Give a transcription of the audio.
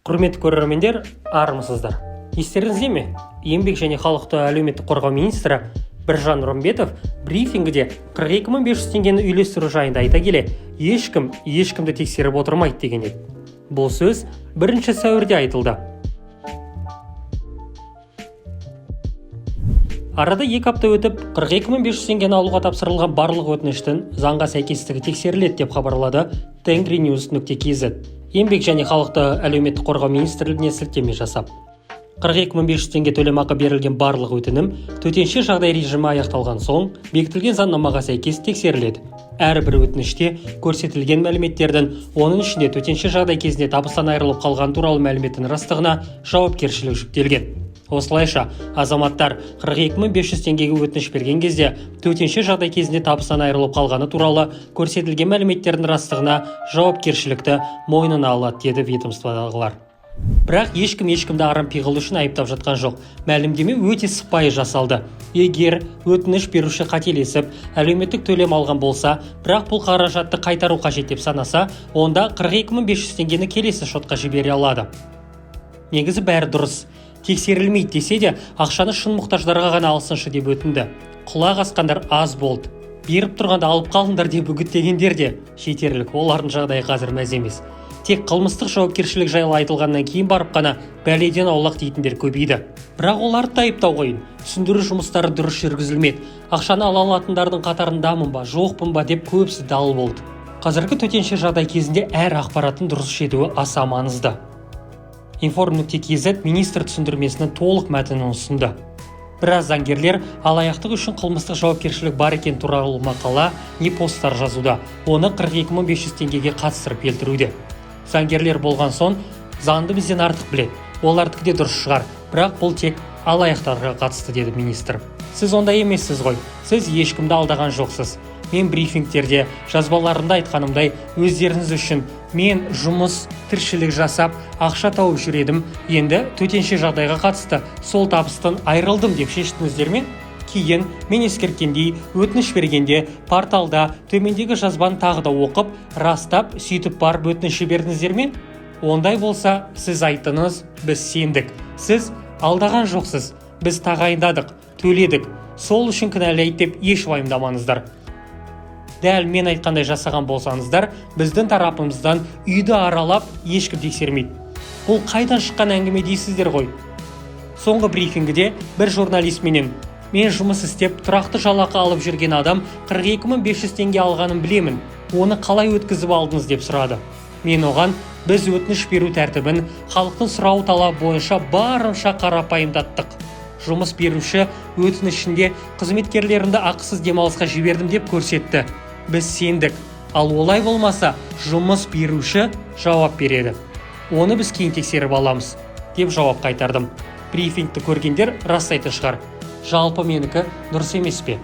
Құрметті көрермендер, армысыздар. Естеріңізде ме? Еңбек және халықты әлеуметтік қорғау министрі Біржан Нұрымбетов брифингіде 42.500 теңгені үйлестіру жайында айта келе, ешкімді тексеріп отырмайды деген еді. Бұл сөз 1 сәуірде айтылды. Арада 2 апта өтіп, 42.500 теңгені алуға тапсырылған барлық өтініштің заңға сәйкестігі тексеріледі деп хабарлады tengrinews.kz. Еңбек және халықты әлеуметтік қорғау министрлігіне сілтеме жасап. 42.500 теңге төлемақы берілген барлық өтінім төтенше жағдай режимі аяқталған соң бекітілген заңнамаға сәйкес тексеріледі. Әрбір өтініште көрсетілген мәліметтердің, оның ішінде төтенше жағдай кезінде табыстан айырылып қалған туралы мәліметтің растығына жауапкершілік жүктелген. Осылайша, азаматтар 42.500 теңгеге өтініш берген кезде төтенше жағдай кезінде табыстан айырылып қалғаны туралы көрсетілген мәліметтердің растығына жауапкершілікті мойнына алады, деді ведомстводағылар. Бірақ ешкімді арам пиғыл үшін айыптап жатқан жоқ. Мәлімдеме өте сыпайы жасалды. Егер өтініш беруші қателесіп, әлеуметтік төлем алған болса, бірақ бұл қаражатты қайтару қажет деп санаса, онда 42.500 теңгені келесі шотқа жібере алады. Негізі бәрі дұрыс. Тексерілмейді десе де, ақшаны шын мұқтаждарға ғана алсыншы деп өтінді. Құлақ асқандар аз болды. Беріп тұрғанда алып қалыңдар деп үгіттегендер де жетерлік. Олардың жағдайы қазір мәз емес. Тек қылмыстық жауапкершілік жайлы айтылғаннан кейін барып қана бәледен аулақ дейтіндер көбейді. Бірақ оларды айыптау қиын. Түсіндіру жұмыстары дұрыс жүргізілмеді. Ақшаны ала алатындардың қатарындамын ба, жоқпын ба деп көбісі дал болды. Қазіргі төтенше жағдай кезінде әр ақпараттың дұрыс жетуі аса маңызды. Inform.kz министр түсіндірмесінің толық мәтінін ұсынды. Біраз заңгерлер алаяқтық үшін қылмыстық жауапкершілік бар екен туралы мақала не посттар жазуда. Оны 42.500 теңгеге қатыстырып келтіруде. Заңгерлер болған соң заңды бізден артық біледі. Олардікі де дұрыс шығар, бірақ бұл тек алаяқтарға қатысты, деді министр. Сіз ондай емессіз ғой. Сіз ешкімді алдаған жоқсыз. Мен брифингтерде жазбаларымда айтқанымдай, өздеріңіз үшін мен жұмыс, тіршілік жасап, ақша тауып жүредім. Енді төтенше жағдайға қатысты сол табыстан айырылдым деп шештіңіздер ме? Кейін мен ескерткендей өтініш бергенде порталда төмендегі жазбаны тағы да оқып, растап, сөйтіп барып өтініш бердіңіздер ме? Ондай болса, сіз айттыңыз, біз сендік. Сіз алдаған жоқсыз. Біз тағайындадық, төледік. Сол үшін кінәлайды деп еш уайымдамаңыздар. Дәл мен айтқандай жасаған болсаңыздар, біздің тарапымыздан үйді аралап ешкім тексермейді. Бұл қайдан шыққан әңгіме дейсіздер ғой. Соңғы брифингіде бір журналистменен мен жұмыс істеп, тұрақты жалақы алып жүрген адам 42.500 теңге алғанын білемін. Оны қалай өткізіп алдыңыз деп сұрады. Мен оған біз өтініш беру тәртібін халықтың сұрау талабы бойынша барынша қарапайымдаттық. Жұмыс беруші өтінішінде қызметкерлерімді ақысыз демалысқа жібердім деп көрсетті. Біз сендік. Ал олай болмаса, жұмыс беруші жауап береді. Оны біз кейін тексеріп аламыз, деп жауап қайтардым. Брифингті көргендер растайтын шығар. Жалпы менікі дұрыс емес пе?